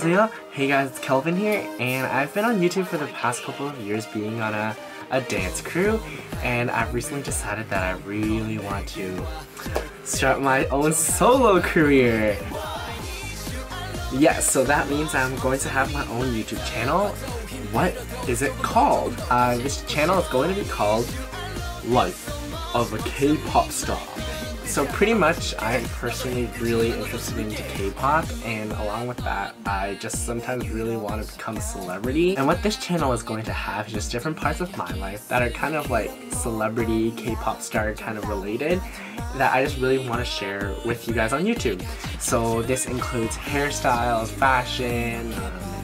안녕하세요. Hey guys, it's Kelvin here, and I've been on YouTube for the past couple of years being on a dance crew, and I've recently decided that I really want to start my own solo career. Yes, so that means I'm going to have my own YouTube channel. What is it called? This channel is going to be called Life of a K-pop Star. So pretty much, I'm personally really interested into K-pop, and along with that, I just sometimes really want to become a celebrity. And what this channel is going to have is just different parts of my life that are kind of like celebrity, K-pop star kind of related, that I just really want to share with you guys on YouTube. So this includes hairstyles, fashion,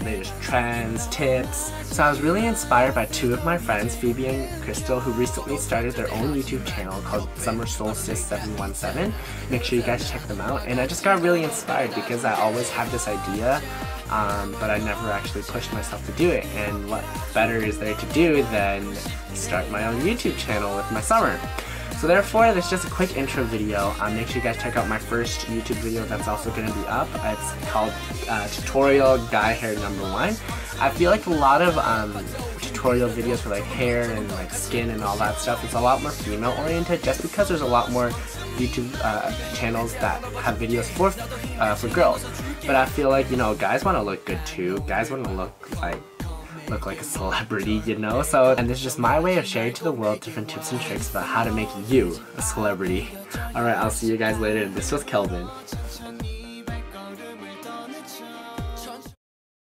latest trends, tips. So I was really inspired by two of my friends, Phoebe and Crystal, who recently started their own YouTube channel called Summer Solstice 717. Make sure you guys check them out. And I just got really inspired because I always had this idea, but I never actually pushed myself to do it. And what better is there to do than start my own YouTube channel with my summer? So therefore, this is just a quick intro video. Make sure you guys check out my first YouTube video that's also going to be up. It's called Tutorial Guy Hair Number 1. I feel like a lot of tutorial videos for like hair and like skin and all that stuff, it's a lot more female oriented just because there's a lot more YouTube channels that have videos for girls. But I feel like, you know, guys want to look good too. Guys want to look like a celebrity, you know? And this is just my way of sharing to the world different tips and tricks about how to make you a celebrity. Alright, I'll see you guys later. This was Kelvin.